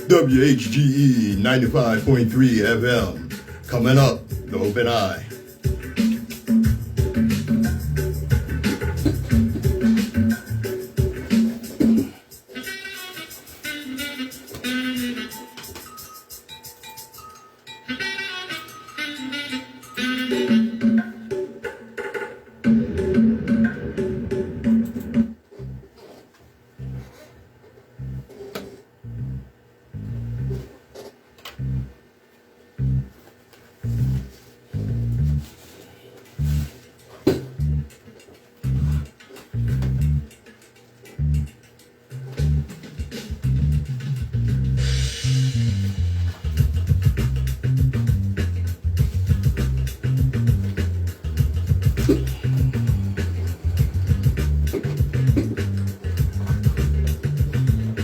WHGE 95.3 FM. Coming up, the Open Eye.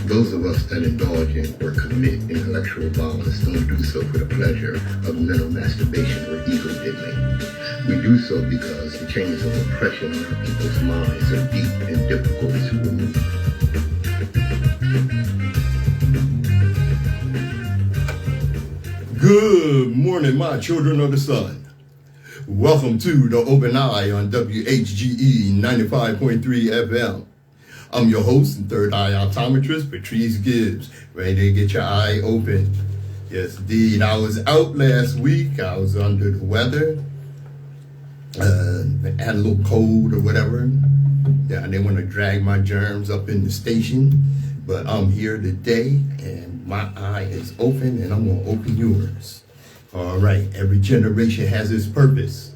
Those of us that indulge in or commit intellectual violence don't do so for the pleasure of mental masturbation or ego digging. We do so because the chains of oppression on our people's minds are deep and difficult to remove. Good morning, my children of the sun. Welcome to the Open Eye on WHGE 95.3 FM. I'm your host and third eye optometrist, Patrice Gibbs, ready to get your eye open. Yes, indeed. I was out last week. I was under the weather. Had a little cold or whatever. Yeah, I didn't want to drag my germs up in the station, but I'm here today and my eye is open and I'm going to open yours. All right, every generation has its purpose.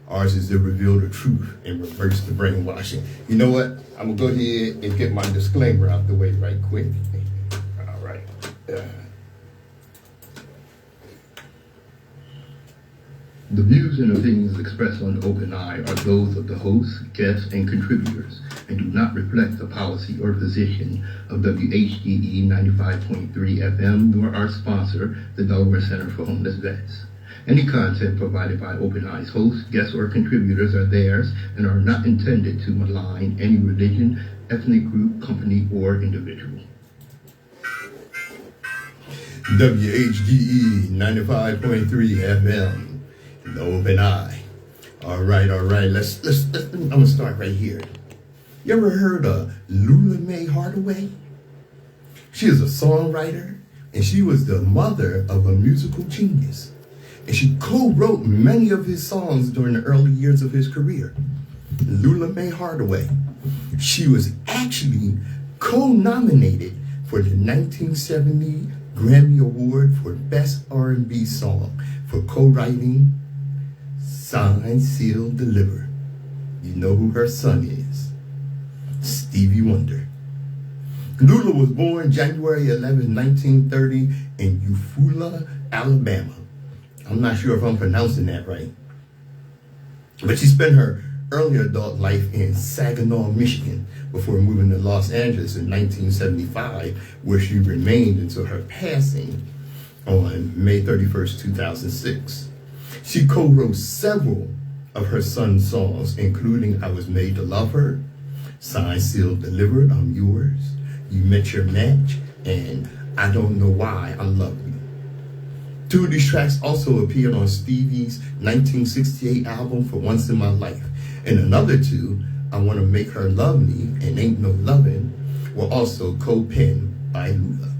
Ours is to reveal the truth and reverse the brainwashing. You know what? I'm going to go ahead and get my disclaimer out the way right quick. All right. The views and opinions expressed on the Open Eye are those of the hosts, guests, and contributors, and do not reflect the policy or position of WHGE 95.3 FM, nor our sponsor, the Delaware Center for Homeless Vets. Any content provided by Open Eye's hosts, guests, or contributors are theirs and are not intended to malign any religion, ethnic group, company, or individual. WHGE 95.3 FM, the Open Eye. All right. Let's I'm gonna start right here. You ever heard of Lula Mae Hardaway? She is a songwriter, and she was the mother of a musical genius. And she co-wrote many of his songs during the early years of his career. Lula Mae Hardaway. She was actually co-nominated for the 1970 Grammy Award for Best R&B Song for co-writing Signed, Sealed, Delivered. You know who her son is. Stevie Wonder. Lula was born January 11, 1930 in Eufaula, Alabama. I'm not sure if I'm pronouncing that right. But she spent her early adult life in Saginaw, Michigan, before moving to Los Angeles in 1975, where she remained until her passing on May 31st, 2006. She co-wrote several of her son's songs, including I Was Made to Love Her, Signed, Sealed, Delivered, I'm Yours, You Met Your Match, and I Don't Know Why I Love You. Two of these tracks also appeared on Stevie's 1968 album For Once in My Life. And another two, I Want to Make Her Love Me and Ain't No Lovin', were also co-penned by Lula.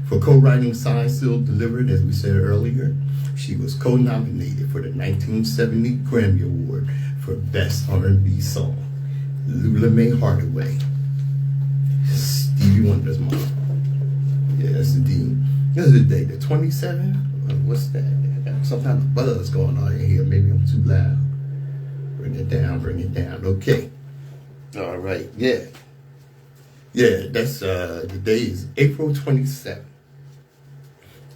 For co-writing Signed, Sealed, Delivered, as we said earlier, she was co-nominated for the 1970 Grammy Award for Best R&B Song. Lula Mae Hardaway, Stevie Wonder's mom. Yes, indeed. This is the day, the 27th. What's that? Some kind of buzz going on in here. Maybe I'm too loud. Bring it down. Okay. All right. Yeah, that's the day is April 27th.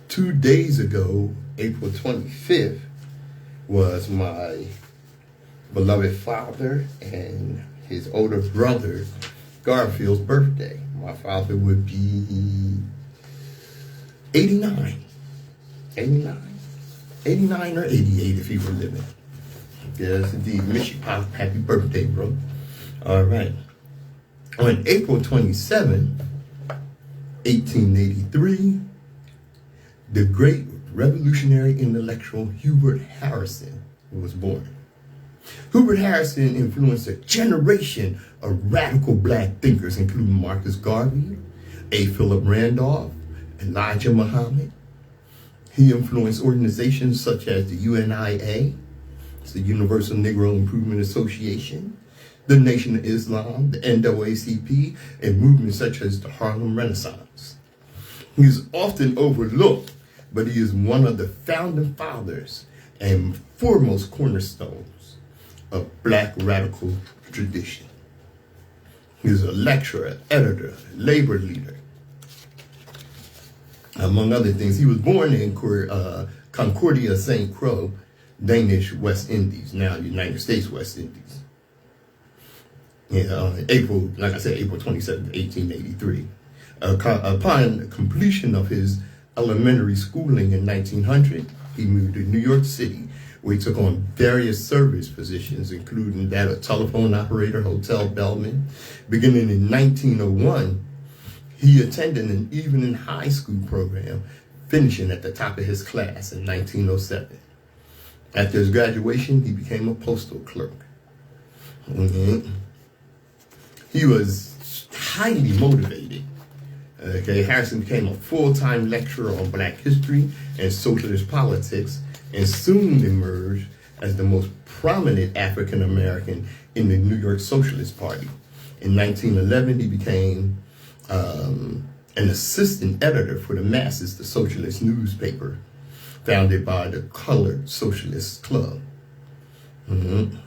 2 days ago, April 25th, was my beloved father and his older brother, Garfield's birthday. My father would be 89 or 88 if he were living. Yes, indeed. Miss you, Pop. Happy birthday, bro. All right. On April 27, 1883, the great revolutionary intellectual Hubert Harrison was born. Hubert Harrison influenced a generation of radical black thinkers, including Marcus Garvey, A. Philip Randolph, Elijah Muhammad. He influenced organizations such as the UNIA, it's the Universal Negro Improvement Association, the Nation of Islam, the NAACP, and movements such as the Harlem Renaissance. He is often overlooked, but he is one of the founding fathers and foremost cornerstones of black radical tradition. He is a lecturer, editor, labor leader. Among other things, he was born in Concordia, St. Croix, Danish West Indies, now United States West Indies. April 27, 1883. Upon completion of his elementary schooling in 1900, he moved to New York City, where he took on various service positions, including that of telephone operator, hotel bellman. Beginning in 1901, he attended an evening high school program, finishing at the top of his class in 1907. After his graduation, he became a postal clerk. He was highly motivated. Harrison became a full-time lecturer on black history and socialist politics, and soon emerged as the most prominent African American in the New York Socialist Party. In 1911, he became an assistant editor for the Masses, the socialist newspaper, founded by the Colored Socialist Club. And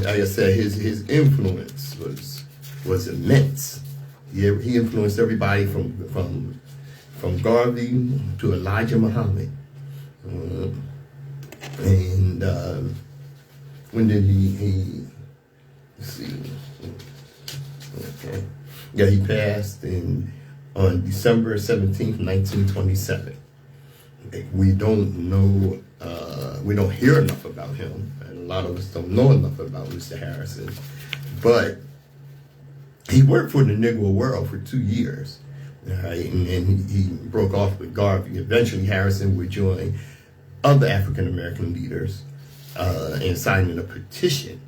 like I said, his influence was immense. He influenced everybody from Garvey to Elijah Muhammad. And when did he let's see. Okay. Yeah, he passed on December 17th, 1927. We don't know, we don't hear enough about him, and a lot of us don't know enough about Mr. Harrison. But he worked for the Negro World for 2 years, right? And he broke off with Garvey. Eventually, Harrison would join other African American leaders in signing a petition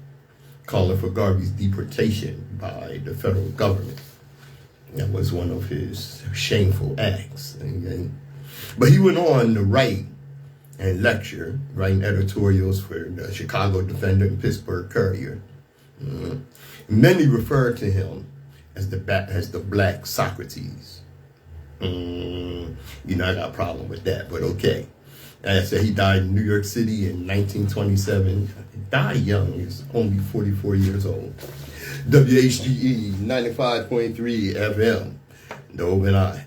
calling for Garvey's deportation by the federal government. That was one of his shameful acts. Okay? But he went on to write and lecture, writing editorials for the Chicago Defender and Pittsburgh Courier. Many refer to him as the Black Socrates. I got a problem with that, but okay. As I said, he died in New York City in 1927. He died young. He was only 44 years old. WHGE 95.3 FM, the Open Eye.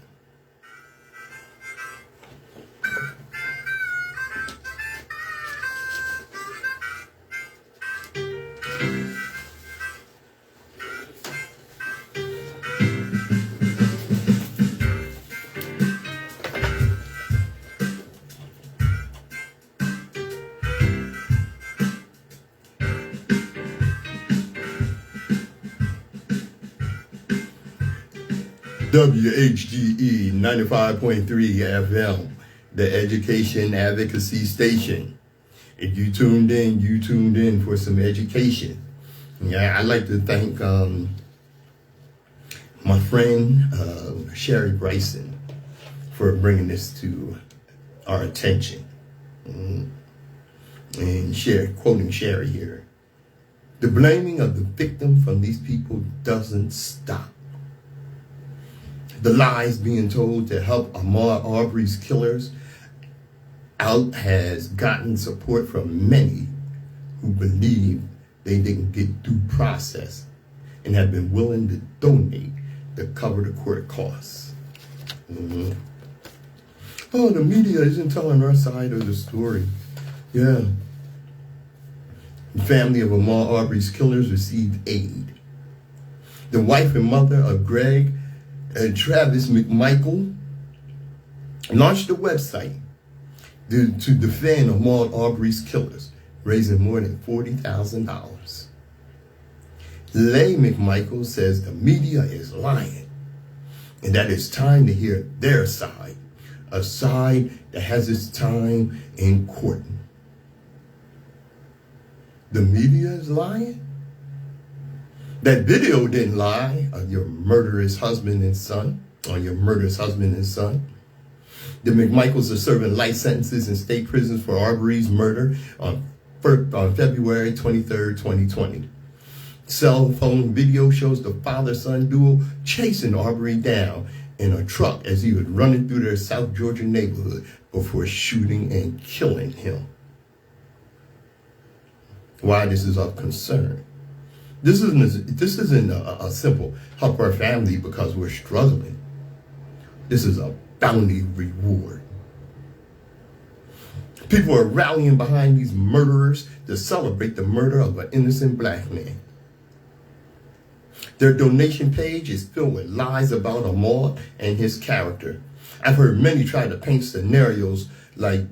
WHGE 95.3 FM, the education advocacy station. If you tuned in for some education. Yeah, I'd like to thank my friend Sherry Bryson for bringing this to our attention. And quoting Sherry here, the blaming of the victim from these people doesn't stop. The lies being told to help Ahmaud Arbery's killers out has gotten support from many who believe they didn't get due process and have been willing to donate to cover the court costs. Oh, the media isn't telling our side of the story. Yeah. The family of Ahmaud Arbery's killers received aid. The wife and mother of Greg and Travis McMichael launched a website to defend Ahmaud Arbery's killers, raising more than $40,000. Leigh McMichael says the media is lying and that it's time to hear their side, a side that has its time in court. The media is lying? That video didn't lie of your murderous husband and son, on your murderous husband and son. The McMichaels are serving life sentences in state prisons for Arbery's murder on February 23rd, 2020. Cell phone video shows the father-son duo chasing Arbery down in a truck as he was running through their South Georgia neighborhood before shooting and killing him. Why this is of concern? This isn't a simple help our family because we're struggling. This is a bounty reward. People are rallying behind these murderers to celebrate the murder of an innocent black man. Their donation page is filled with lies about Ahmaud and his character. I've heard many try to paint scenarios like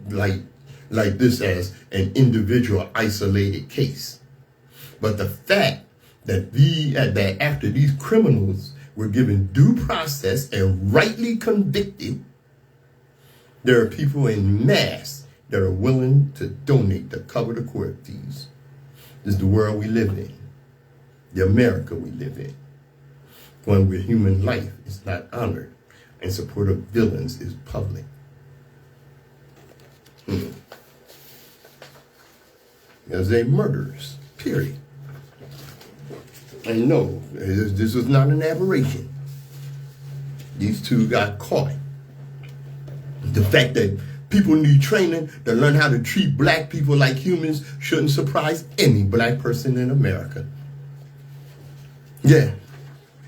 this as an individual isolated case. But the fact that after these criminals were given due process and rightly convicted, there are people in mass that are willing to donate to cover the court fees. This is the world we live in, the America we live in, one where human life is not honored and support of villains is public. They're murderers, period. And no, this was not an aberration. These two got caught. The fact that people need training to learn how to treat black people like humans shouldn't surprise any black person in America. Yeah,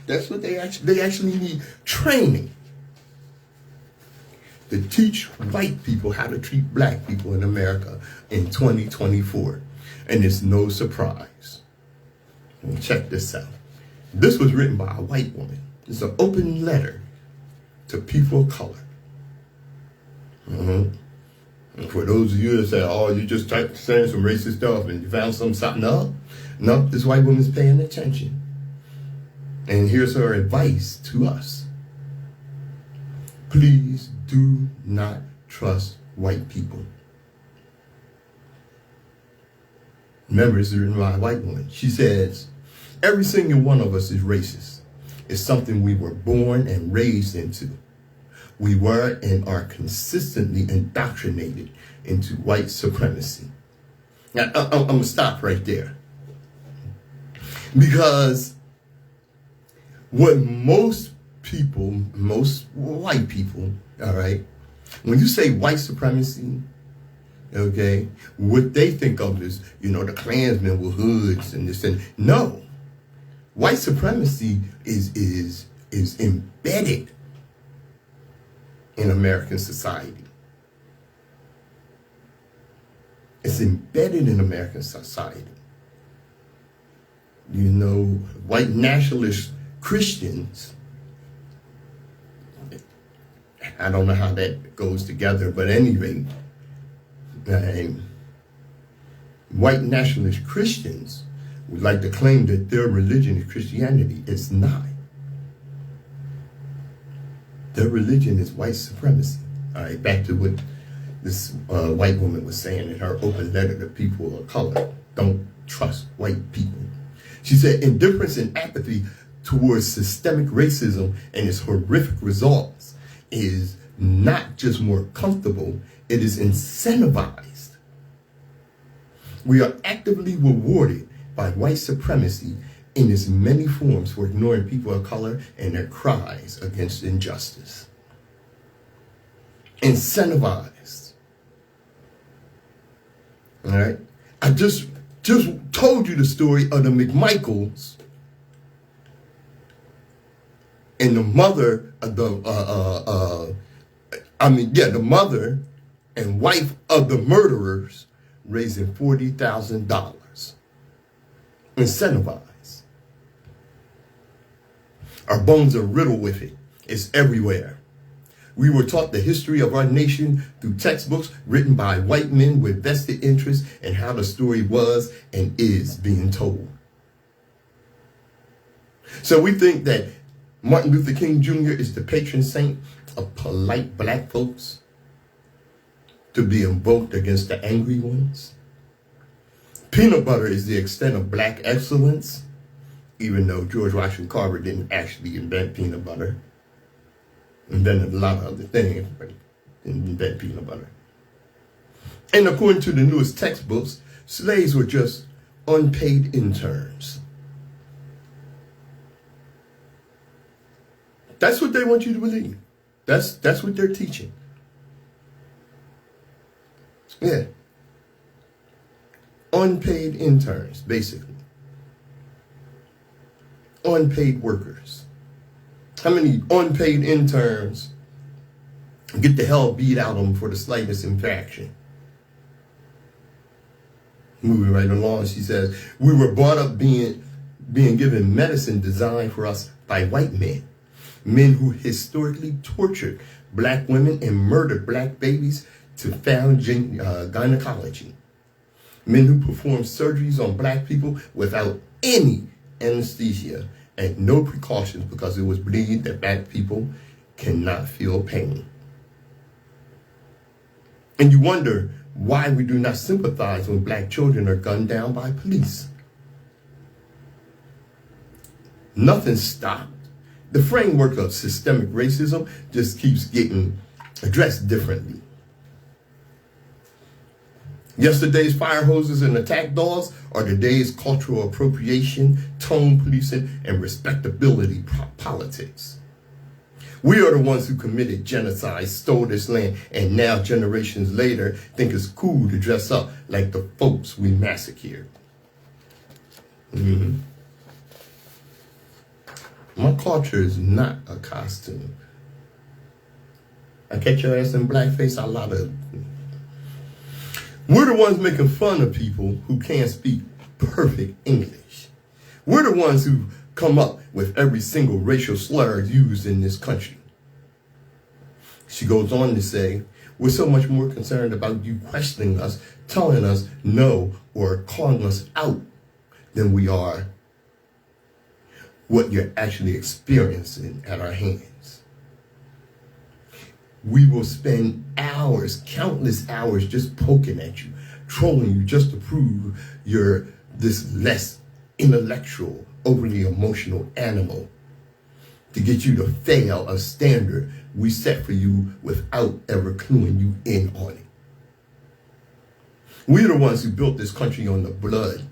that's what they actually need training to teach white people how to treat black people in America in 2024. And it's no surprise. And check this out. This was written by a white woman. It's an open letter to people of color. And for those of you that say, oh, you just typed saying some racist stuff and you found something up. No, this white woman's paying attention. And here's her advice to us. Please do not trust white people. Remember, this is written by a white woman. She says, every single one of us is racist. It's something we were born and raised into. We were and are consistently indoctrinated into white supremacy. Now, I'm going to stop right there. Because what most white people, all right, when you say white supremacy, okay, what they think of is, the Klansmen with hoods and this and no. White supremacy is embedded in American society. It's embedded in American society. White nationalist Christians, I don't know how that goes together, but at any rate, white nationalist Christians would like to claim that their religion is Christianity. It's not. Their religion is white supremacy. All right, back to what this white woman was saying in her open letter to people of color. Don't trust white people. She said, indifference and apathy towards systemic racism and its horrific results is not just more comfortable, it is incentivized. We are actively rewarded by white supremacy in its many forms for ignoring people of color and their cries against injustice. Incentivized. All right? I just told you the story of the McMichaels and the mother of the mother and wife of the murderers raising $40,000. Incentivized. Our bones are riddled with it. It's everywhere. We were taught the history of our nation through textbooks written by white men with vested interest in how the story was and is being told. So we think that Martin Luther King Jr. is the patron saint of polite black folks to be invoked against the angry ones. Peanut butter is the extent of black excellence, even though George Washington Carver didn't actually invent peanut butter. Invented a lot of other things, but didn't invent peanut butter. And according to the newest textbooks, slaves were just unpaid interns. That's what they want you to believe. That's what they're teaching. Yeah. Unpaid interns, basically. Unpaid workers. How many unpaid interns get the hell beat out of them for the slightest infraction? Moving right along, she says, we were brought up being given medicine designed for us by white men. Men who historically tortured black women and murdered black babies to found gynecology. Men who performed surgeries on black people without any anesthesia and no precautions because it was believed that black people cannot feel pain. And you wonder why we do not sympathize when black children are gunned down by police. Nothing stopped. The framework of systemic racism just keeps getting addressed differently. Yesterday's fire hoses and attack dogs are today's cultural appropriation, tone policing, and respectability politics. We are the ones who committed genocide, stole this land, and now generations later think it's cool to dress up like the folks we massacred. My culture is not a costume. I catch your ass in blackface, a lot of. We're the ones making fun of people who can't speak perfect English. We're the ones who come up with every single racial slur used in this country. She goes on to say, we're so much more concerned about you questioning us, telling us no, or calling us out than we are what you're actually experiencing at our hands. We will spend hours, countless hours, just poking at you, trolling you just to prove you're this less intellectual, overly emotional animal, to get you to fail a standard we set for you without ever cluing you in on it. We're the ones who built this country on the blood,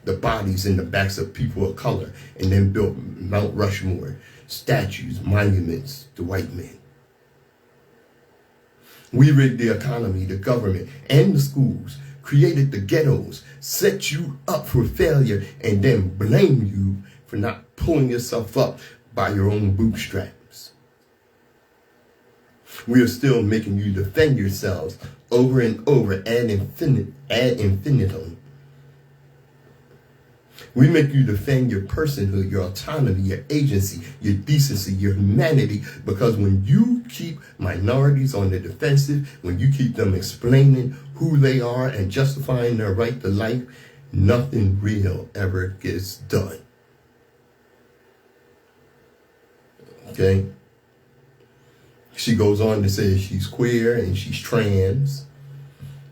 the bodies and the backs of people of color, and then built Mount Rushmore, statues, monuments to white men. We rigged the economy, the government, and the schools, created the ghettos, set you up for failure, and then blame you for not pulling yourself up by your own bootstraps. We are still making you defend yourselves over and over ad infinitum. We make you defend your personhood, your autonomy, your agency, your decency, your humanity, because when you keep minorities on the defensive, when you keep them explaining who they are and justifying their right to life, nothing real ever gets done. Okay? She goes on to say she's queer and she's trans,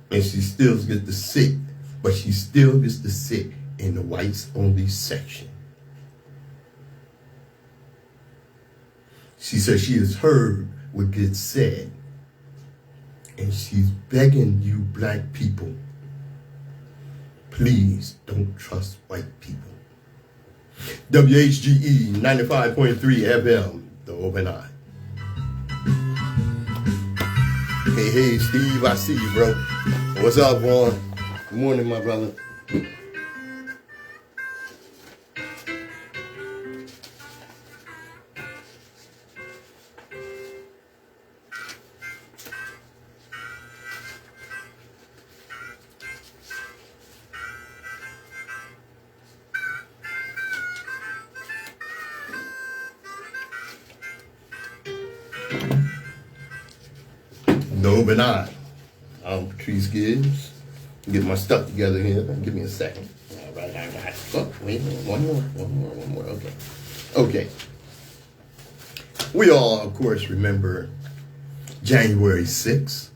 and she still gets to sit, but she still gets to sit in the whites only section. She says she has heard what gets said, and she's begging you black people, please don't trust white people. WHGE 95.3 FM, the Open Eye. Hey, Steve, I see you, bro. What's up, Vaughn? Good morning, my brother. Open Eye. I'm Patrice Gibbs. Get my stuff together here. Give me a second. All right. Oh, wait, one more. Okay. Okay. We all, of course, remember January 6th,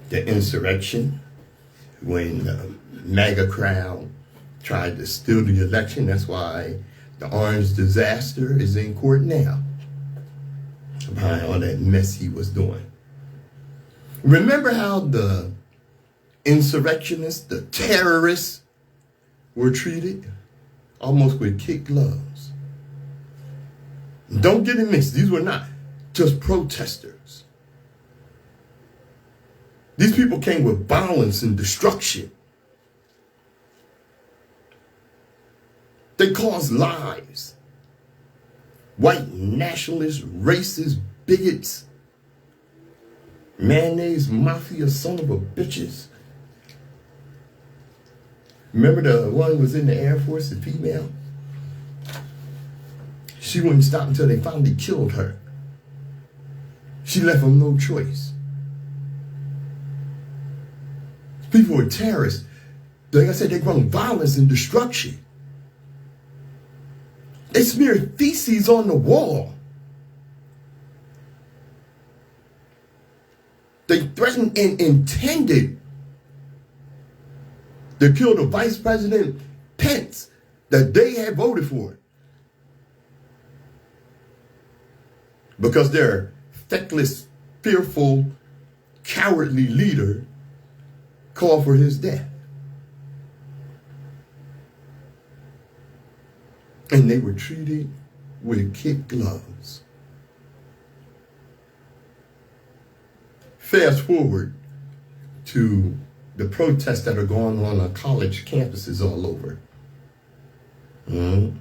the insurrection, when the MAGA crowd tried to steal the election. That's why the orange disaster is in court now, behind all that mess he was doing. Remember how the insurrectionists, the terrorists, were treated? Almost with kid gloves. Don't get it mixed. These were not just protesters. These people came with violence and destruction. They caused lives. White nationalists, racist, bigots, mayonnaise mafia son of a bitches. Remember the one who was in the Air Force, the female? She wouldn't stop until they finally killed her. She left them no choice. People were terrorists. Like I said, they brought violence and destruction. They smeared feces on the wall. They threatened and intended to kill the Vice President Pence that they had voted for. Because their feckless, fearful, cowardly leader called for his death. And they were treated with kid gloves. Fast forward to the protests that are going on college campuses all over. And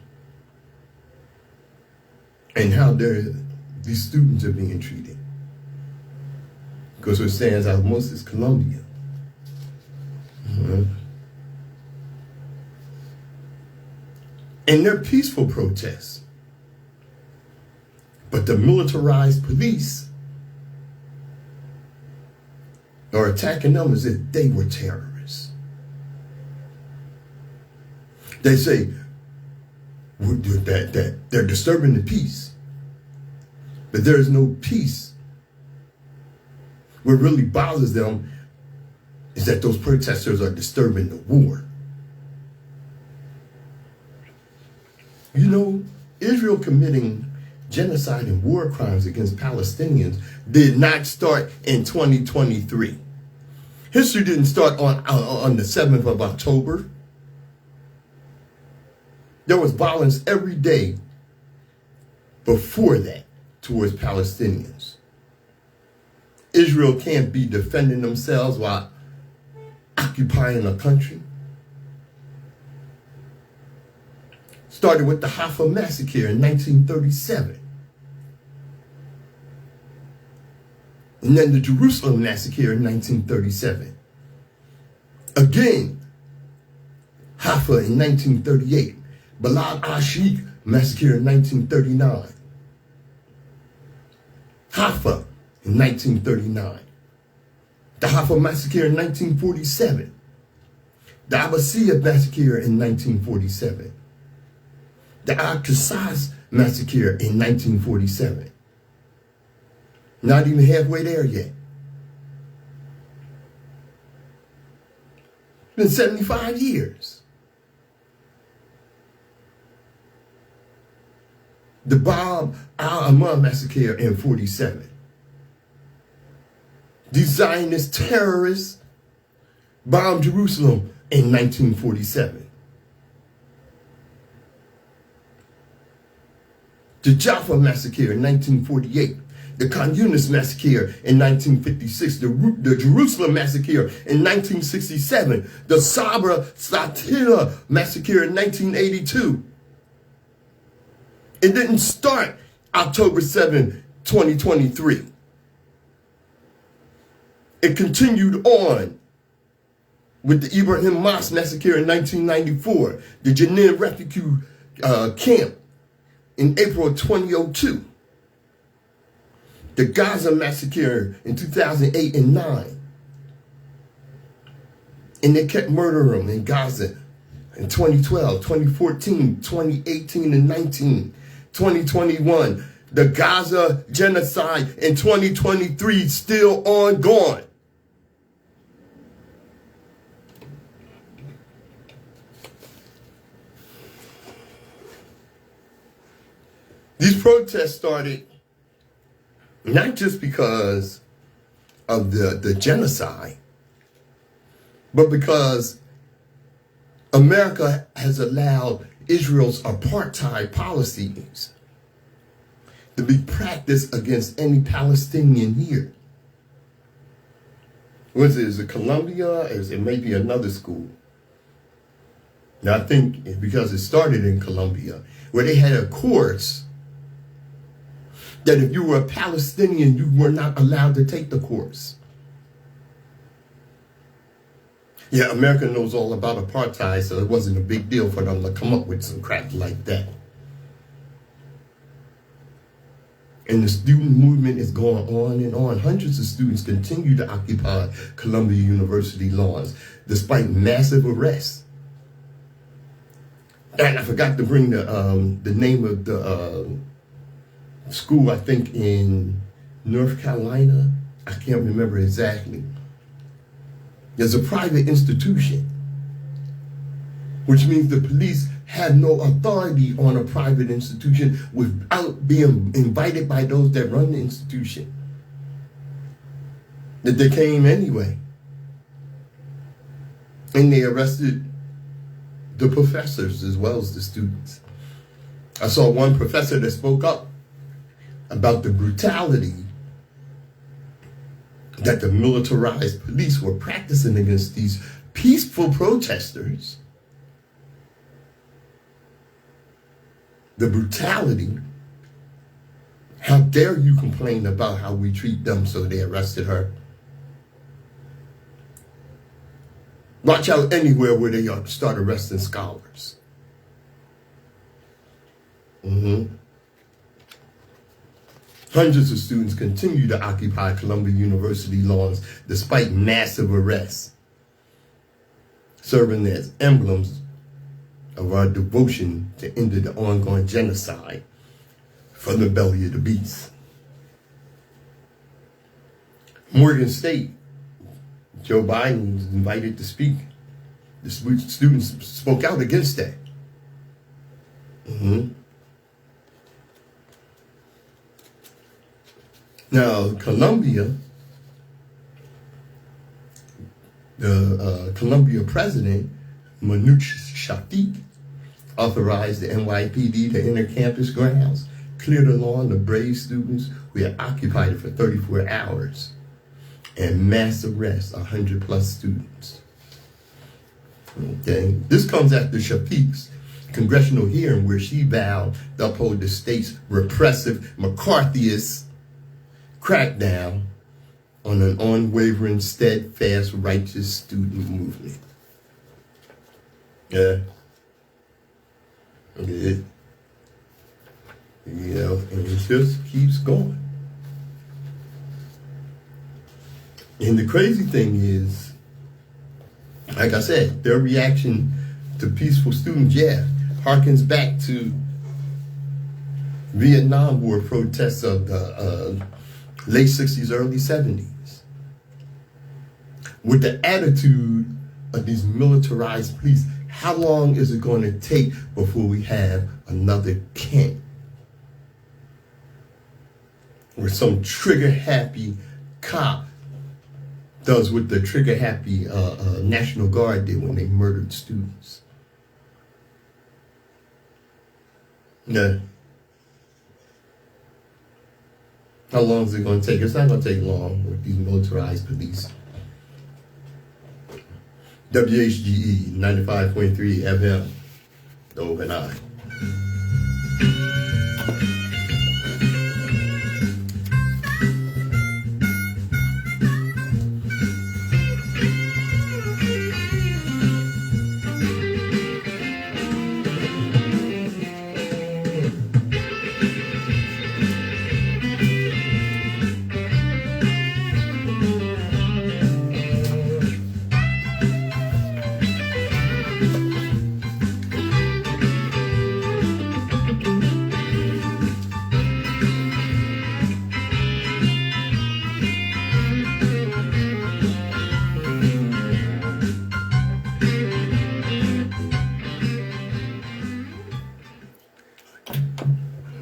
how these students are being treated. Because what stands out most is Columbia. And they're peaceful protests. But the militarized police are attacking them as if they were terrorists. They say that they're disturbing the peace. But there is no peace. What really bothers them is that those protesters are disturbing the war. You know, Israel committing genocide and war crimes against Palestinians did not start in 2023. History didn't start on the 7th of October. There was violence every day before that towards Palestinians. Israel can't be defending themselves while occupying a country. Started with the Haifa massacre in 1937. And then the Jerusalem massacre in 1937. Again, Haifa in 1938. Balad al-Sheikh massacre in 1939. Haifa in 1939. The Haifa massacre in 1947. The Abbasiyah massacre in 1947. The Al-Qasas massacre in 1947. Not even halfway there yet. It's been 75 years. The Bab al-Ammar massacre in 47. These Zionist terrorists bombed Jerusalem in 1947. The Jaffa massacre in 1948. The Khan Yunis massacre in 1956, the Jerusalem massacre in 1967, the Sabra Satira massacre in 1982. It didn't start October 7, 2023. It continued on with the Ibrahim Mosque massacre in 1994, the Jenin refugee camp in April 2002. The Gaza massacre in 2008 and 9. And they kept murdering them in Gaza in 2012, 2014, 2018, and 19. 2021. The Gaza genocide in 2023 still ongoing. These protests started not just because of the genocide, but because America has allowed Israel's apartheid policies to be practiced against any Palestinian here. What is it? Is it Columbia? Is it maybe another school? Now, I think it's because it started in Columbia, where they had a course that if you were a Palestinian, you were not allowed to take the course. Yeah, America knows all about apartheid, so it wasn't a big deal for them to come up with some crap like that. And the student movement is going on and on. Hundreds of students continue to occupy Columbia University lawns, despite massive arrests. And I forgot to bring the name of the school, I think in North Carolina. I can't remember exactly. There's a private institution, which means the police have no authority on a private institution without being invited by those that run the institution. That they came anyway. And they arrested the professors as well as the students. I saw one professor that spoke up about the brutality that the militarized police were practicing against these peaceful protesters. The brutality. How dare you complain about how we treat them? So they arrested her. Watch out anywhere where they start arresting scholars. Hundreds of students continue to occupy Columbia University lawns despite massive arrests, serving as emblems of our devotion to ending the ongoing genocide from the belly of the beast. Morgan State, Joe Biden was invited to speak. The students spoke out against that. Now, Columbia, the Columbia president, Manouch Shafik, authorized the NYPD to enter campus grounds, clear the lawn of brave students who had occupied it for 34 hours, and mass arrest 100+ students. Okay, this comes after Shafik's congressional hearing where she vowed to uphold the state's repressive McCarthyist crackdown on an unwavering, steadfast, righteous student movement. Yeah. Okay. You know, and it just keeps going. And the crazy thing is, like I said, their reaction to peaceful students, harkens back to Vietnam War protests of the late 60s, early 70s. With the attitude of these militarized police, how long is it going to take before we have another Kent? Where some trigger-happy cop does what the trigger-happy National Guard did when they murdered students. Yeah. How long is it going to take? It's not going to take long with these militarized police. WHGE 95.3 FM, Dove and I.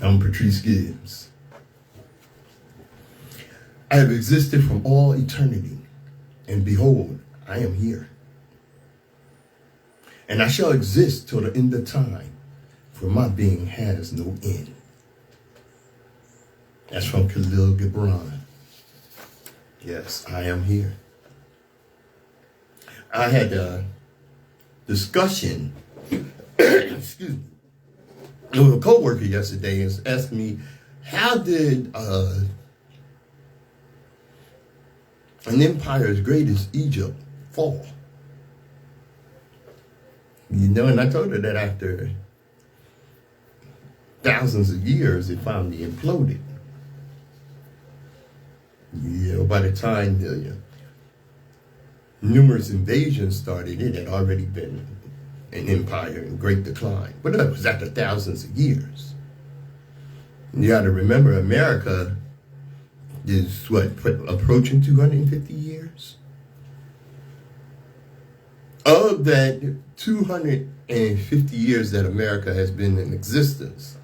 I'm Patrice Gibbs. I have existed from all eternity, and behold, I am here. And I shall exist till the end of time, for my being has no end. That's from Khalil Gibran. Yes, I am here. I had a discussion, excuse me, with a coworker yesterday and asked me, how did an empire as great as Egypt fall? You know, and I told her that after thousands of years, it finally imploded. You know, by the time the numerous invasions started, it had already been an empire in great decline. But that was after thousands of years. You got to remember, America is approaching 250 years? Of that 250 years that America has been in existence,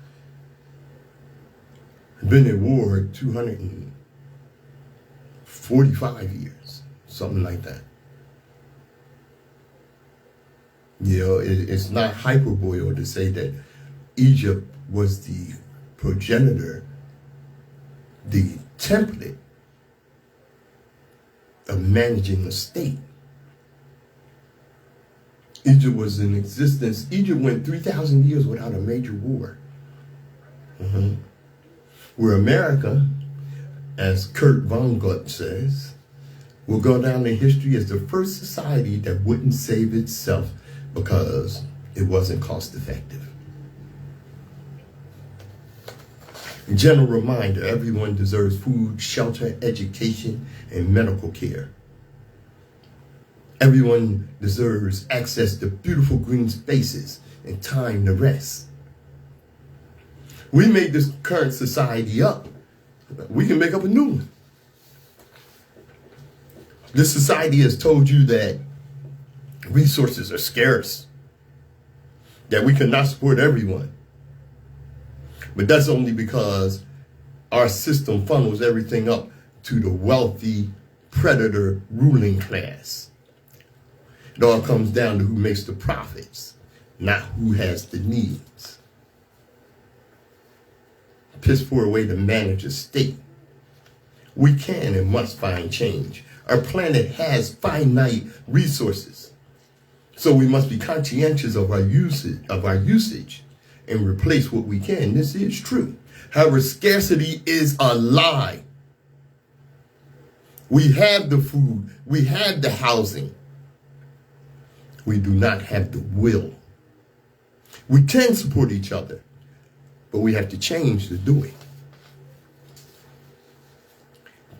been at war 245 years, something like that. You know, it's not hyperbole to say that Egypt was the progenitor, the template of managing a state. Egypt was in existence. Egypt went 3,000 years without a major war. Where America, as Kurt Vonnegut says, will go down in history as the first society that wouldn't save itself because it wasn't cost effective. General reminder, everyone deserves food, shelter, education, and medical care. Everyone deserves access to beautiful green spaces and time to rest. We made this current society up. We can make up a new one. This society has told you that resources are scarce, that we cannot support everyone. But that's only because our system funnels everything up to the wealthy predator ruling class. It all comes down to who makes the profits, not who has the needs. Piss poor way to manage a state. We can and must find change. Our planet has finite resources, so we must be conscientious of our usage and replace what we can. This is true. However, scarcity is a lie. We have the food, we have the housing. We do not have the will. We can support each other, but we have to change to do it.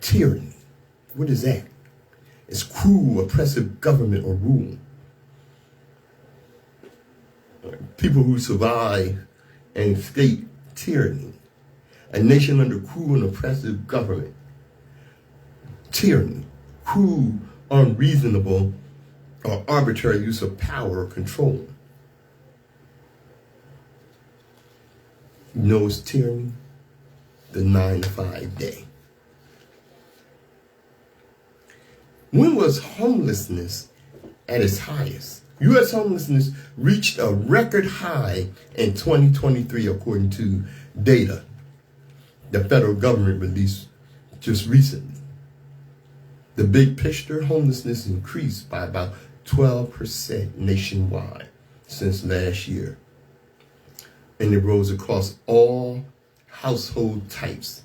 Tyranny, what is that? It's cruel, oppressive government or rule. People who survive and escape tyranny. A nation under cruel and oppressive government. Tyranny, cruel, unreasonable, or arbitrary use of power or control. You know what's tyranny? The 9-to-5 day. When was homelessness at its highest? U.S. homelessness reached a record high in 2023, according to data the federal government released just recently. The big picture, homelessness increased by about 12% nationwide since last year. And it rose across all household types,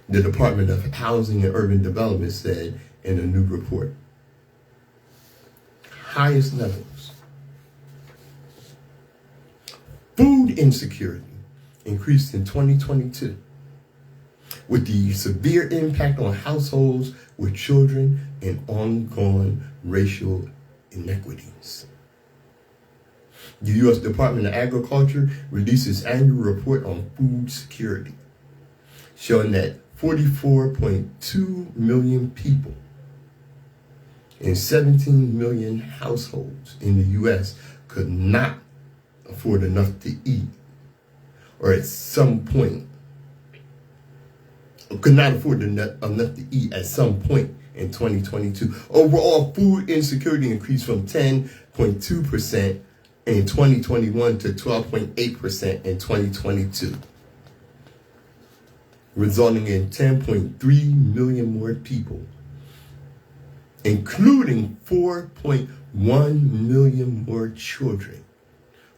the Department of Housing and Urban Development said in a new report. Highest levels. Food insecurity increased in 2022 with the severe impact on households with children and ongoing racial inequities. The U.S. Department of Agriculture released its annual report on food security, showing that 44.2 million people and 17 million households in the U.S. could not afford enough to eat, or at some point could not afford enough to eat at some point in 2022. Overall, food insecurity increased from 10.2% in 2021 to 12.8% in 2022, resulting in 10.3 million more people, including 4.1 million more children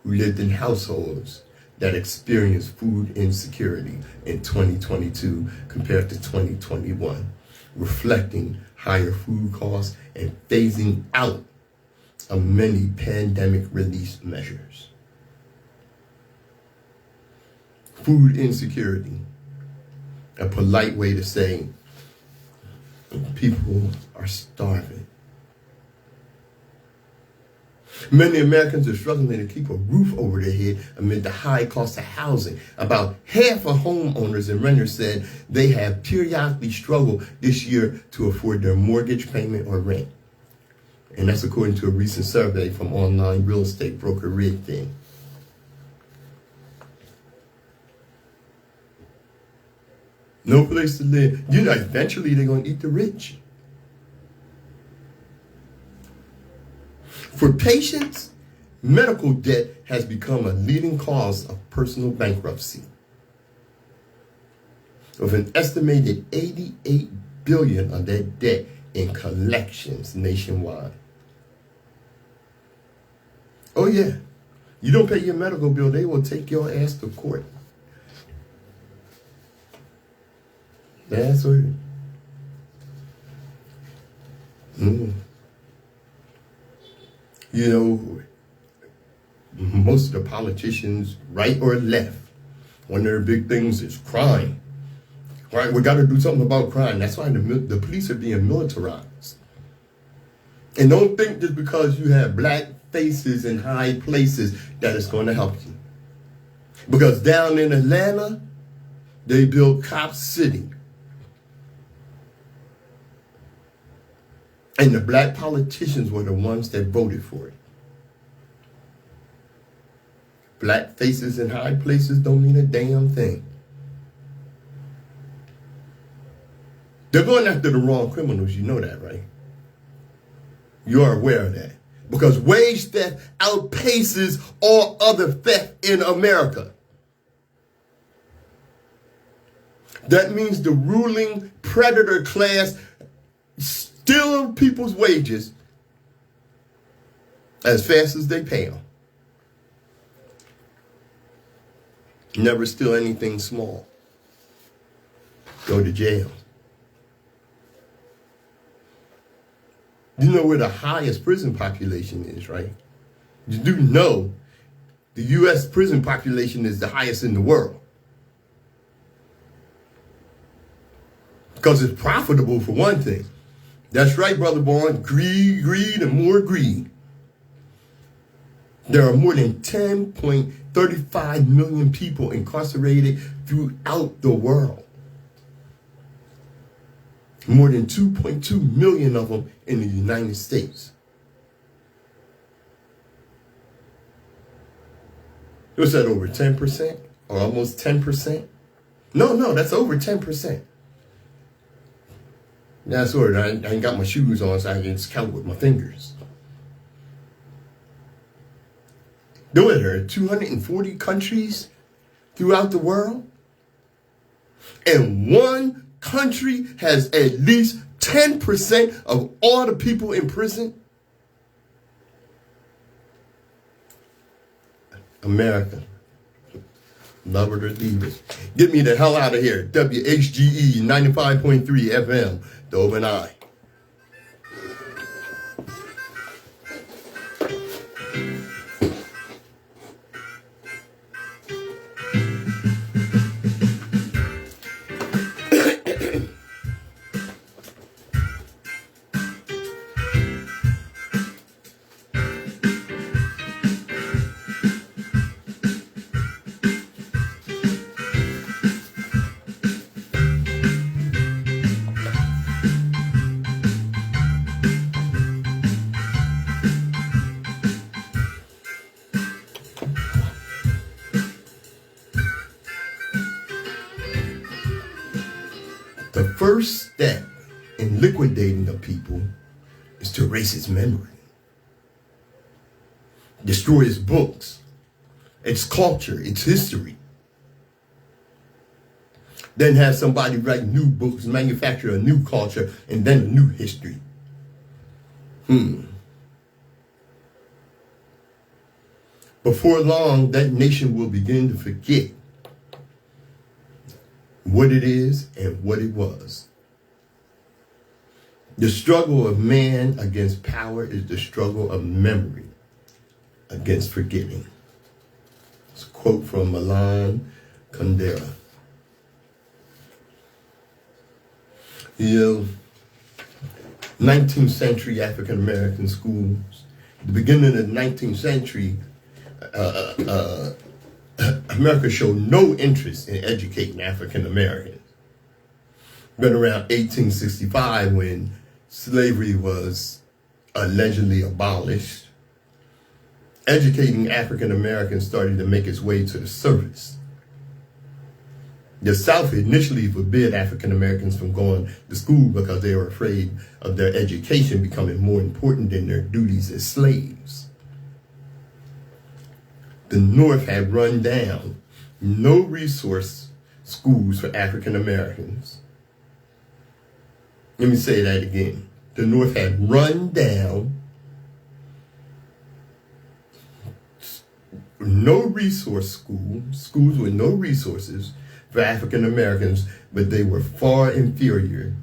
who lived in households that experienced food insecurity in 2022 compared to 2021, reflecting higher food costs and phasing out of many pandemic relief measures. Food insecurity, a polite way to say people are starving. Many Americans are struggling to keep a roof over their head amid the high cost of housing. About half of homeowners and renters said they have periodically struggled this year to afford their mortgage payment or rent. And that's according to a recent survey from online real estate broker Redfin. No place to live. You know, eventually they're going to eat the rich. For patients, medical debt has become a leading cause of personal bankruptcy, with an estimated $88 billion of that debt in collections nationwide. Oh yeah, you don't pay your medical bill, they will take your ass to court. That's what. You know, most of the politicians, right or left, one of their big things is crime. Right? We got to do something about crime. That's why the police are being militarized. And don't think just because you have black faces in high places that it's going to help you. Because down in Atlanta, they built Cop City. And the black politicians were the ones that voted for it. Black faces in high places don't mean a damn thing. They're going after the wrong criminals, you know that, right? You're aware of that. Because wage theft outpaces all other theft in America. That means the ruling predator class steal people's wages as fast as they pay them. Never steal anything small. Go to jail. You know where the highest prison population is, right? You do know the U.S. prison population is the highest in the world. Because it's profitable for one thing. That's right, Brother Bourne. Greed, greed, and more greed. There are more than 10.35 million people incarcerated throughout the world. More than 2.2 million of them in the United States. Was that over 10% or almost 10%? No, that's over 10%. That's sort of, I ain't got my shoes on, so I can just count with my fingers. There are 240 countries throughout the world, and one country has at least 10% of all the people in prison. America. Love it or leave it. Get me the hell out of here. WHGE 95.3 FM, the Open Eye. The first step in liquidating a people is to erase its memory, destroy its books, its culture, its history. Then have somebody write new books, manufacture a new culture, and then a new history. Before long, that nation will begin to forget what it is and what it was. The struggle of man against power is the struggle of memory against forgetting. It's a quote from Milan Kundera. You know, 19th century African American schools, the beginning of the 19th century, America showed no interest in educating African Americans. Been around 1865 when slavery was allegedly abolished. Educating African Americans started to make its way to the surface. The South initially forbid African Americans from going to school because they were afraid of their education becoming more important than their duties as slaves. The North had run down no resource schools for African Americans. Let me say that again. The North had run down no resource schools with no resources for African Americans, but they were far inferior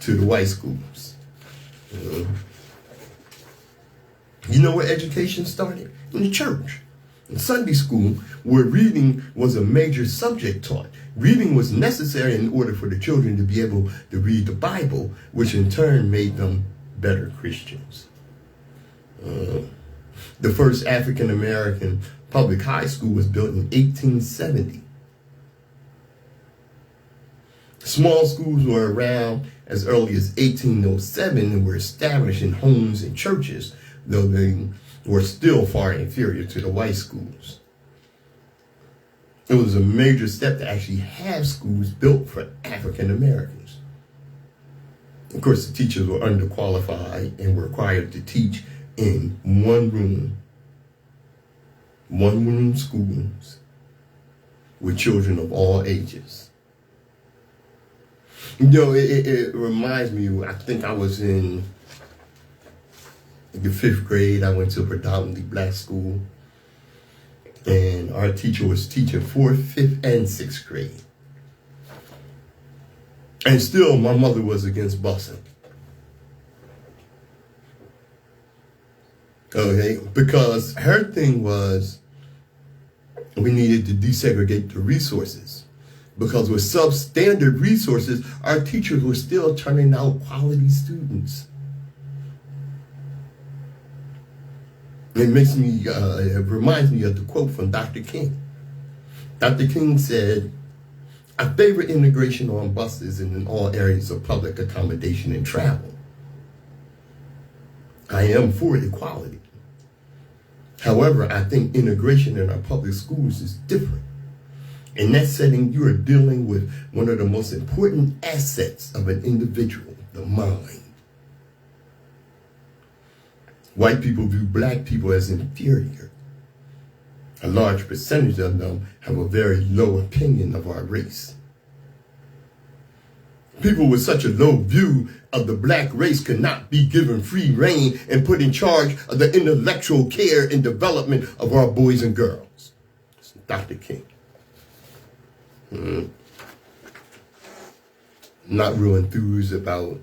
to the white schools. You know where education started? In the church. In Sunday school, where reading was a major subject taught. Reading was necessary in order for the children to be able to read the Bible, which in turn made them better Christians. The first African American public high school was built in 1870. Small schools were around as early as 1807 and were established in homes and churches, though they were still far inferior to the white schools. It was a major step to actually have schools built for African Americans. Of course, the teachers were underqualified and were required to teach in one room schools with children of all ages. You know, it reminds me, I think I was in the 5th grade. I went to a predominantly black school, and our teacher was teaching 4th, 5th, and 6th grade. And still, my mother was against busing. Okay, because her thing was we needed to desegregate the resources. Because with substandard resources, our teachers were still turning out quality students. It reminds me of the quote from Dr. King. Dr. King said, "I favor integration on buses and in all areas of public accommodation and travel. I am for equality. However, I think integration in our public schools is different. In that setting, you are dealing with one of the most important assets of an individual, the mind. White people view black people as inferior. A large percentage of them have a very low opinion of our race. People with such a low view of the black race could not be given free rein and put in charge of the intellectual care and development of our boys and girls." It's Dr. King. Not real enthused about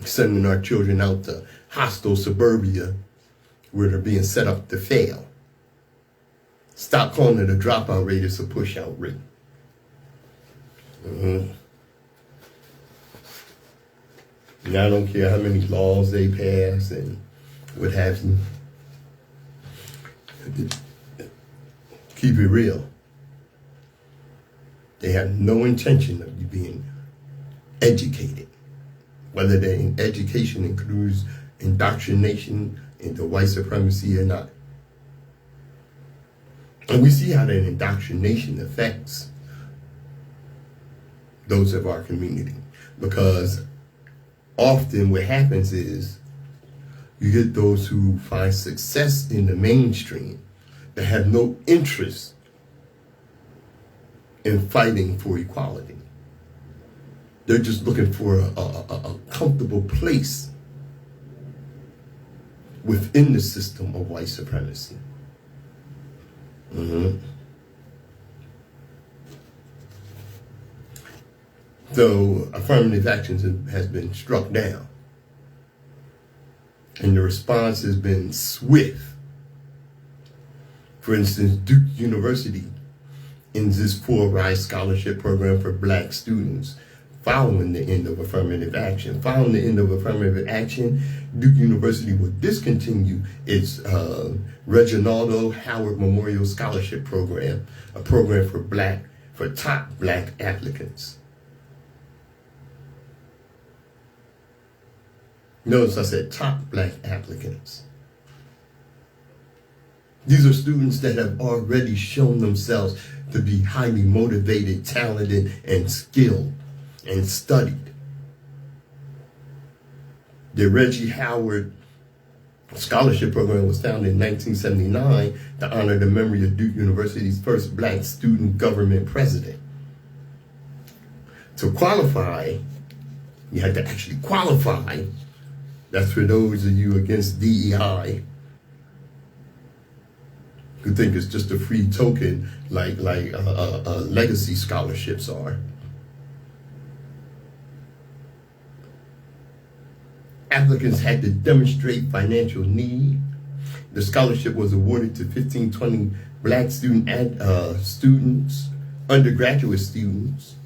sending our children out to hostile suburbia where they're being set up to fail. Stop calling it a dropout rate, it's a push-out rate. And I don't care how many laws they pass and what have you. Keep it real. They have no intention of you being educated. Whether their education includes indoctrination into white supremacy or not. And we see how that indoctrination affects those of our community. Because often what happens is you get those who find success in the mainstream that have no interest in fighting for equality. They're just looking for a comfortable place within the system of white supremacy. So affirmative action has been struck down. And the response has been swift. For instance, Duke University ends this full ride scholarship program for black students following the end of affirmative action. Following the end of affirmative action, Duke University will discontinue its Reginaldo Howard Memorial Scholarship Program, a program for top black applicants. Notice I said top black applicants. These are students that have already shown themselves to be highly motivated, talented, and skilled, and studied. The Reggie Howard Scholarship Program was founded in 1979 to honor the memory of Duke University's first black student government president. To qualify, you had to actually qualify. That's for those of you against DEI who think it's just a free token like legacy scholarships are. Applicants had to demonstrate financial need. The scholarship was awarded to 1520 black students, undergraduate students,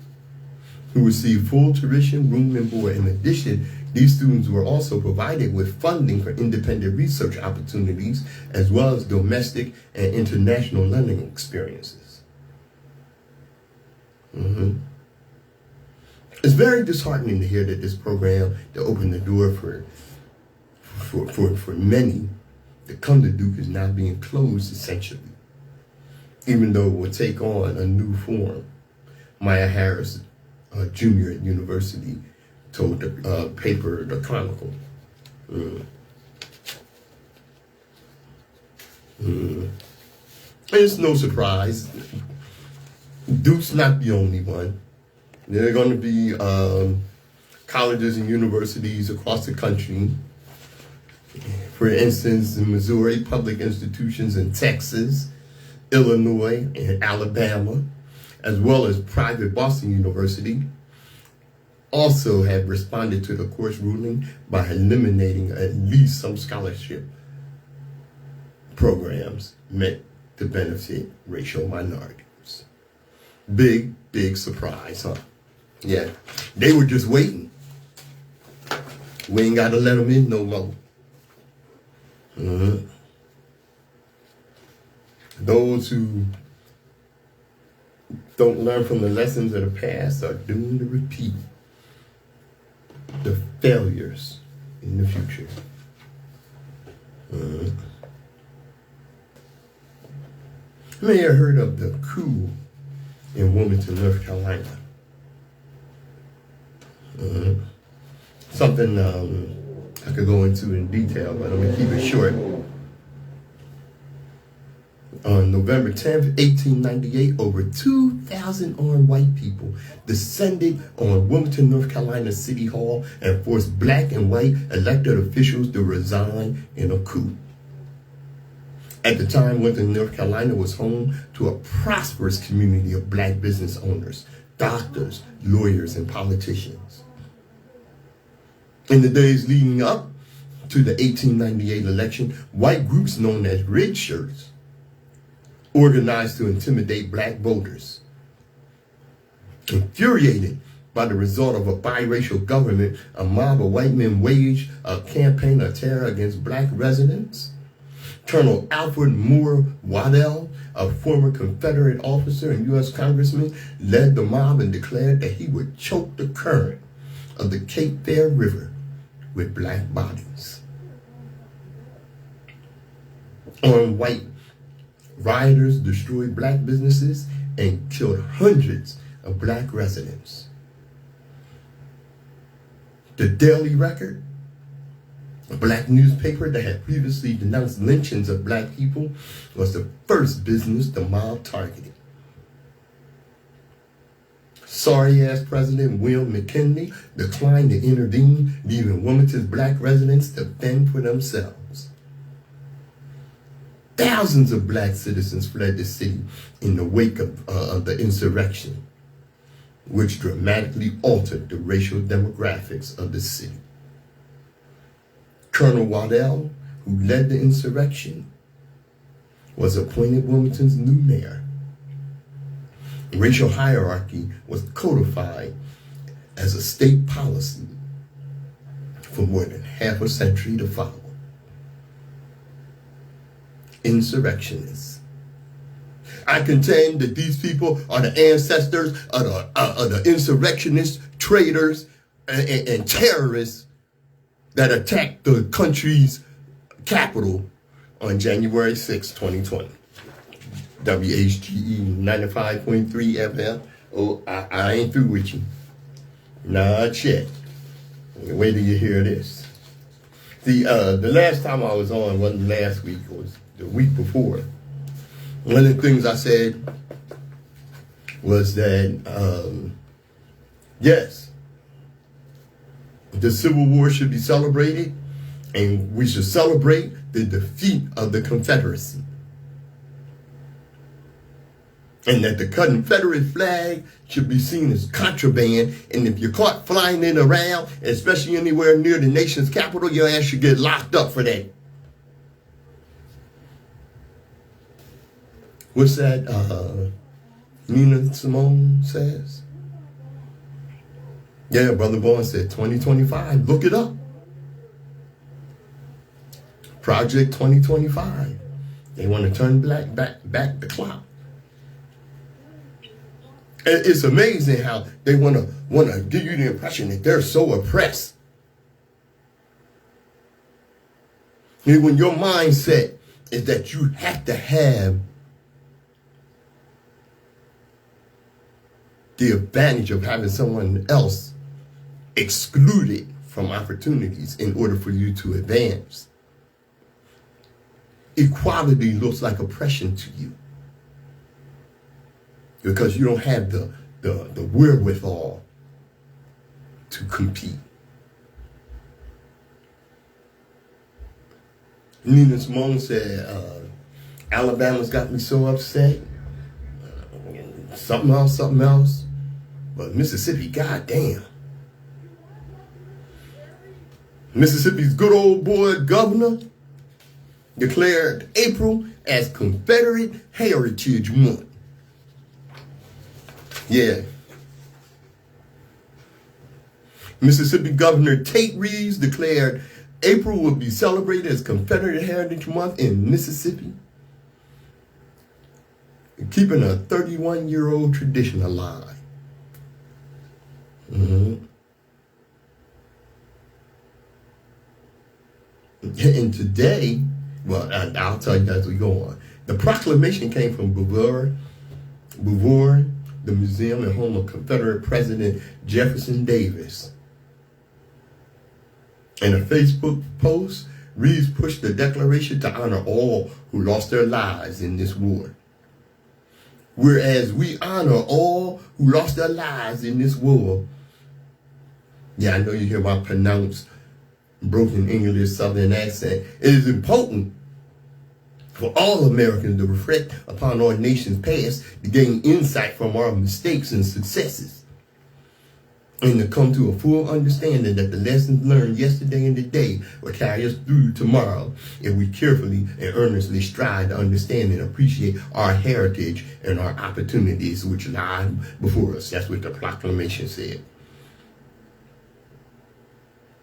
who received full tuition, room, and board. In addition, these students were also provided with funding for independent research opportunities, as well as domestic and international learning experiences. It's very disheartening to hear that this program that opened the door for many to come to Duke is now being closed, essentially, even though it will take on a new form. Maya Harris, a junior at university, told the paper, The Chronicle. And it's no surprise. Duke's not the only one. There are going to be colleges and universities across the country. For instance, in Missouri, public institutions in Texas, Illinois, and Alabama, as well as private Boston University, also have responded to the court's ruling by eliminating at least some scholarship programs meant to benefit racial minorities. Big, big surprise, huh? Yeah, they were just waiting. We ain't got to let them in no more. Those who don't learn from the lessons of the past are doomed to repeat the failures in the future. You may have heard of the coup in Wilmington, North Carolina. Something I could go into in detail, but I'm going to keep it short. On November 10th, 1898, over 2,000 armed white people descended on Wilmington, North Carolina City Hall and forced black and white elected officials to resign in a coup. At the time, Wilmington, North Carolina was home to a prosperous community of black business owners, doctors, lawyers, and politicians. In the days leading up to the 1898 election, white groups known as Red Shirts organized to intimidate black voters. Infuriated by the result of a biracial government, a mob of white men waged a campaign of terror against black residents. Colonel Alfred Moore Waddell, a former Confederate officer and U.S. congressman, led the mob and declared that he would choke the current of the Cape Fear River with black bodies. Armed white rioters destroyed black businesses and killed hundreds of black residents. The Daily Record, a black newspaper that had previously denounced lynchings of black people, was the first business the mob targeted. Sorry-ass President Will McKinley declined to intervene, leaving Wilmington's black residents to fend for themselves. Thousands of black citizens fled the city in the wake of the insurrection, which dramatically altered the racial demographics of the city. Colonel Waddell, who led the insurrection, was appointed Wilmington's new mayor. Racial hierarchy was codified as a state policy for more than half a century to follow. Insurrectionists. I contend that these people are the ancestors of the insurrectionists, traitors, and terrorists that attacked the country's capital on January 6, 2020. WHGE 95.3 FM. Oh, I ain't through with you. Not yet. Wait till you hear this. The last time I was on wasn't last week, it was the week before. One of the things I said was that, yes, the Civil War should be celebrated, and we should celebrate the defeat of the Confederacy. And that the Confederate flag should be seen as contraband, and if you're caught flying it around, especially anywhere near the nation's capital, your ass should get locked up for that. What's that Nina Simone says? Yeah, Brother Bowen said 2025. Look it up. Project 2025. They want to turn back the clock. And it's amazing how they want to give you the impression that they're so oppressed. And when your mindset is that you have to have the advantage of having someone else excluded from opportunities in order for you to advance. Equality looks like oppression to you because you don't have the wherewithal to compete. Nina Simone said, Alabama's got me so upset. Something else. But Mississippi, goddamn. Mississippi's good old boy governor declared April as Confederate Heritage Month. Yeah. Mississippi Governor Tate Reeves declared April will be celebrated as Confederate Heritage Month in Mississippi, keeping a 31-year-old tradition alive. Mm-hmm. And today, well, I'll tell you as we go on. The proclamation came from Beauvoir, the museum and home of Confederate President Jefferson Davis. In a Facebook post, Reeves pushed the declaration to honor all who lost their lives in this war. Whereas we honor all who lost their lives in this war. Yeah, I know you hear my pronounced broken English Southern accent. It is important for all Americans to reflect upon our nation's past, to gain insight from our mistakes and successes, and to come to a full understanding that the lessons learned yesterday and today will carry us through tomorrow if we carefully and earnestly strive to understand and appreciate our heritage and our opportunities which lie before us. That's what the proclamation said.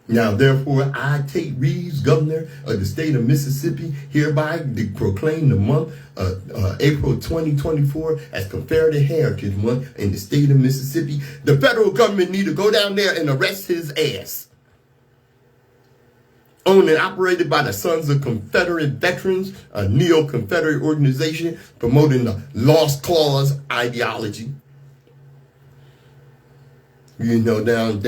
Now, therefore, I, Tate Reeves, governor of the state of Mississippi, hereby proclaim the month of April 2024 as Confederate Heritage Month in the state of Mississippi. The federal government need to go down there and arrest his ass. Owned and operated by the Sons of Confederate Veterans, a neo-Confederate organization promoting the Lost Cause ideology. You know, down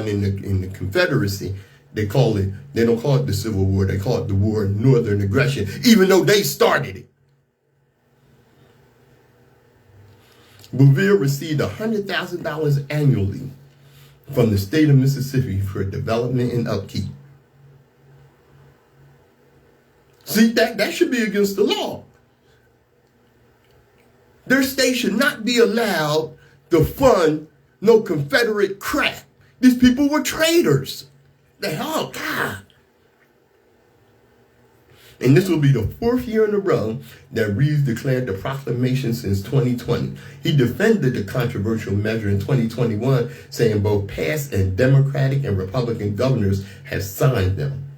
in the Confederacy, they don't call it the Civil War, they call it the War of Northern Aggression, even though they started it. Bouville received $100,000 annually from the state of Mississippi for development and upkeep. See, that should be against the law. Their state should not be allowed to fund no Confederate crap. These people were traitors. Oh, God. And this will be the 4th year in a row that Reeves declared the proclamation since 2020. He defended the controversial measure in 2021, saying both past and Democratic and Republican governors have signed them.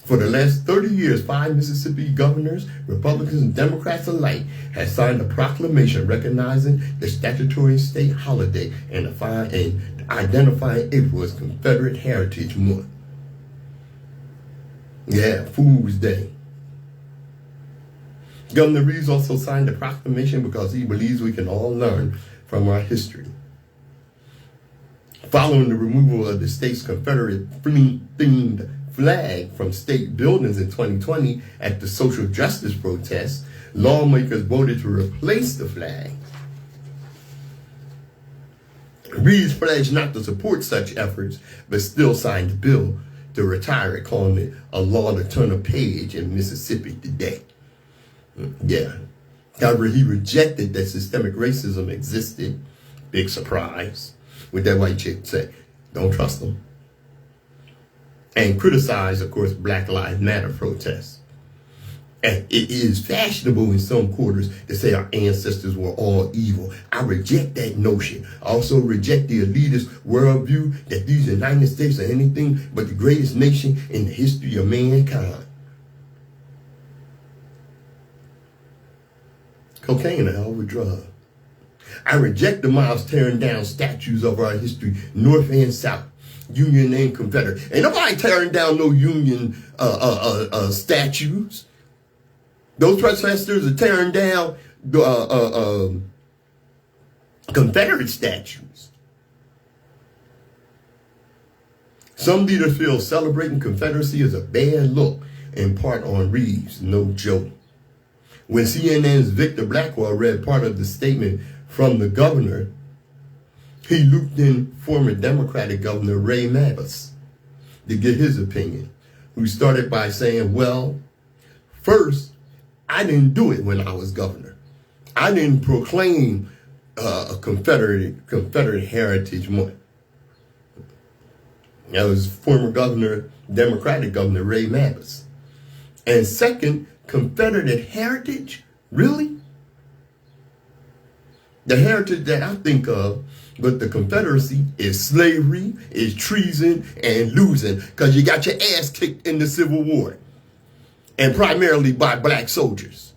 For the last 30 years, 5 Mississippi governors, Republicans and Democrats alike, have signed a proclamation recognizing the statutory state holiday and identifying April as Confederate Heritage Month. Yeah, Fool's Day. Governor Reeves also signed the proclamation because he believes we can all learn from our history. Following the removal of the state's Confederate-themed flag from state buildings in 2020 at the social justice protests, lawmakers voted to replace the flag. Reeves pledged not to support such efforts, but still signed the bill to retire it, calling it a law to turn a page in Mississippi today. Yeah. However, he rejected that systemic racism existed. Big surprise. What that white chick say, don't trust them. And criticized, of course, Black Lives Matter protests. And it is fashionable in some quarters to say our ancestors were all evil. I reject that notion. I also reject the elitist worldview that these United States are anything but the greatest nation in the history of mankind. Cocaine, a hell of a drug. I reject the mobs tearing down statues of our history, North and South, Union and Confederate. Ain't nobody tearing down no Union statues. Those protesters are tearing down Confederate statues. Some leaders feel celebrating Confederacy is a bad look, in part on Reeves, no joke. When CNN's Victor Blackwell read part of the statement from the governor, he looped in former Democratic Governor Ray Mabus to get his opinion, who started by saying, well, first, I didn't do it when I was governor. I didn't proclaim a Confederate Heritage Month. That was former Democratic Governor Ray Mabus. And second, Confederate heritage? Really? The heritage that I think of with the Confederacy is slavery, is treason, and losing, because you got your ass kicked in the Civil War, and primarily by black soldiers.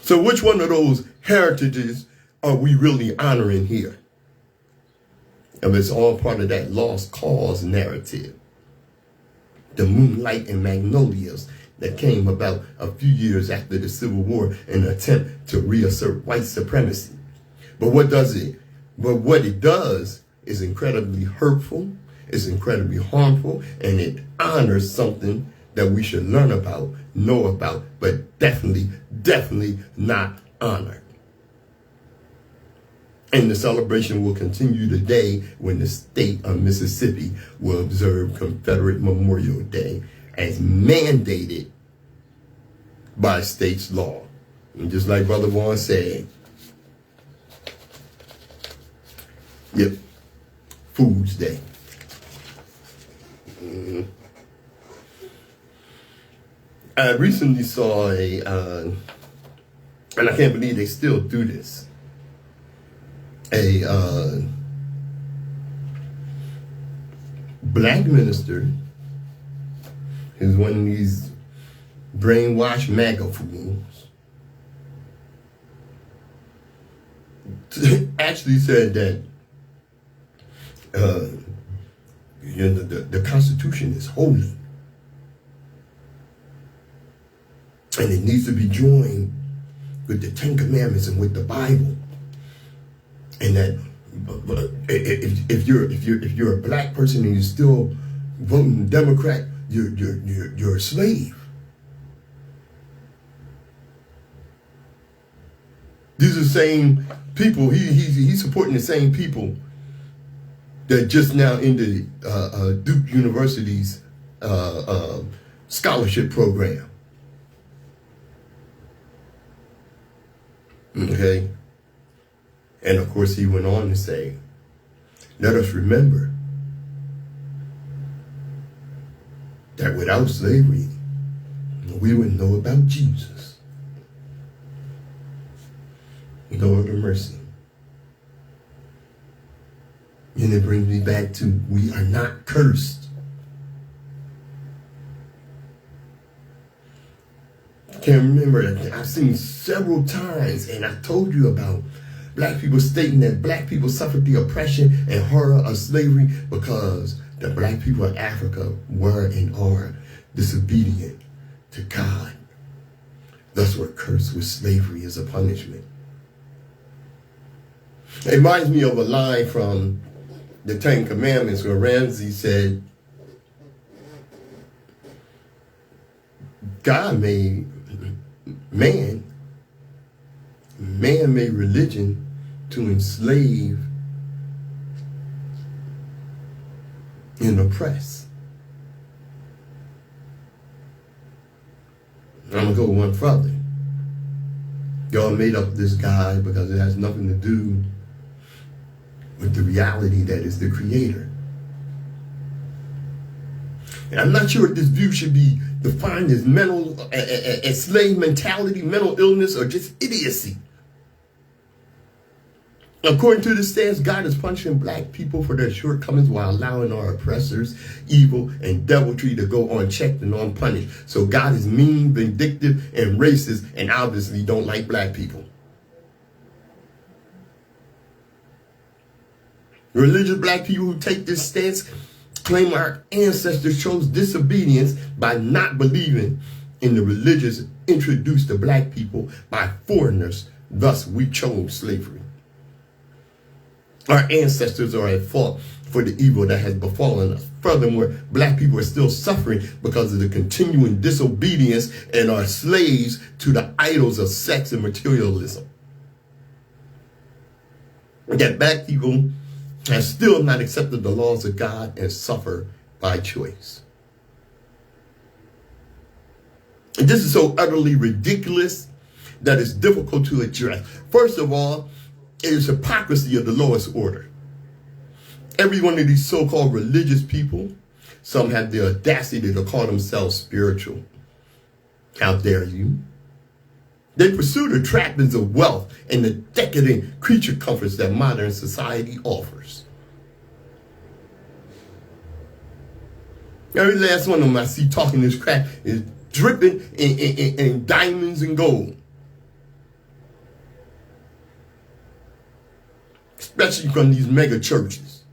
So which one of those heritages are we really honoring here? And it's all part of that lost cause narrative. The moonlight and magnolias that came about a few years after the Civil War in an attempt to reassert white supremacy. But what it does is incredibly hurtful, it's incredibly harmful, and it honors something that we should learn about, know about, but definitely not honor. And the celebration will continue today when the state of Mississippi will observe Confederate Memorial Day as mandated by state's law. And just like Brother Vaughn said, yep, Fool's Day. I recently saw and I can't believe they still do this, a black minister who's one of these brainwashed MAGA fools actually said that the Constitution is holy and it needs to be joined with the Ten Commandments and with the Bible, and that But if you're a black person and you're still voting Democrat, you're a slave. These are the same people. He's supporting the same people that just now into Duke University's scholarship program. Okay? And of course he went on to say, let us remember that without slavery, we wouldn't know about Jesus. Lord of mercy. And it brings me back to, we are not cursed. I can't remember, I've seen several times, and I told you about black people stating that black people suffered the oppression and horror of slavery because the black people of Africa were and are disobedient to God. Thus were cursed with slavery as a punishment. It reminds me of a line from the Ten Commandments where Ramsey said, God made man made religion to enslave and oppress. I'm going to go one further. God made up this guy because it has nothing to do with the reality that is the creator. And I'm not sure if this view should be defined as mental, as slave mentality, mental illness, or just idiocy. According to this stance, God is punishing black people for their shortcomings while allowing our oppressors, evil, and deviltry to go unchecked and unpunished. So God is mean, vindictive, and racist, and obviously don't like black people. Religious black people who take this stance claim our ancestors chose disobedience by not believing in the religions introduced to black people by foreigners. Thus, we chose slavery. Our ancestors are at fault for the evil that has befallen us. Furthermore, black people are still suffering because of the continuing disobedience and are slaves to the idols of sex and materialism. That black people have still not accepted the laws of God and suffer by choice. And this is so utterly ridiculous that it's difficult to address. First of all, it is hypocrisy of the lowest order. Every one of these so-called religious people, some have the audacity to call themselves spiritual. How dare you? They pursue the trappings of wealth and the decadent creature comforts that modern society offers. Every last one of them I see talking this crap is dripping in diamonds and gold. Especially from these mega churches.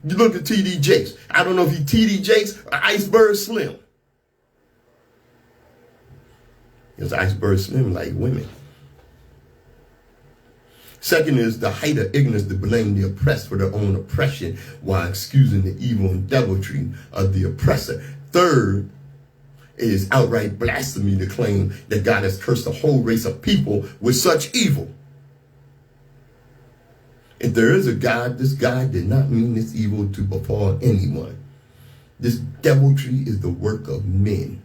You look at T.D. Jakes. I don't know if he's T.D. Jakes or Iceberg Slim. Because Iceberg Slim like women. Second is the height of ignorance to blame the oppressed for their own oppression while excusing the evil and deviltry of the oppressor. Third is outright blasphemy to claim that God has cursed a whole race of people with such evil. If there is a God, this God did not mean this evil to befall anyone. This deviltry is the work of men.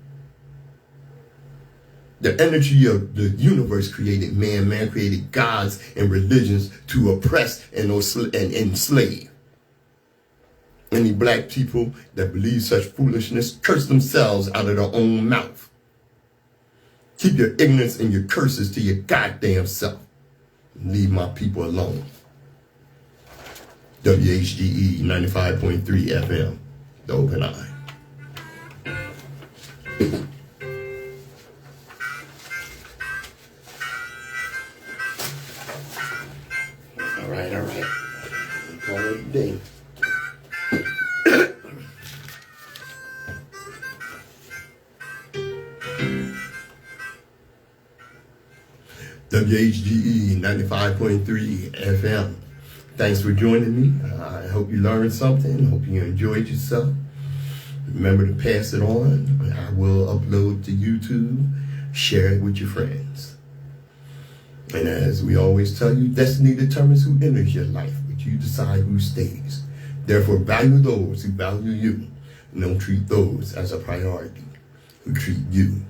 The energy of the universe created man. Man created gods and religions to oppress and enslave. Any black people that believe such foolishness curse themselves out of their own mouth. Keep your ignorance and your curses to your goddamn self. Leave my people alone. WHGE 95.3 FM, The Open Eye. All right. Call it a day. WHGE 95.3 FM. Thanks for joining me. I hope you learned something. Hope you enjoyed yourself. Remember to pass it on. I will upload to YouTube. Share it with your friends. And as we always tell you, destiny determines who enters your life, but you decide who stays. Therefore, value those who value you, and don't treat those as a priority who treat you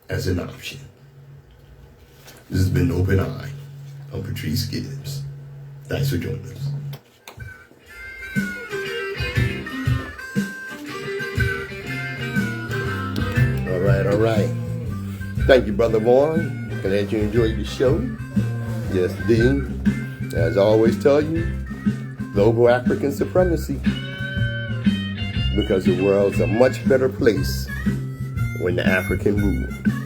as an option. This has been Open Eye. I'm Patrice Gibbs. Thanks for joining us. All right. Thank you, Brother Vaughn. Glad you enjoyed the show. Yes, indeed. As I always tell you, global African supremacy. Because the world's a much better place when the African ruled.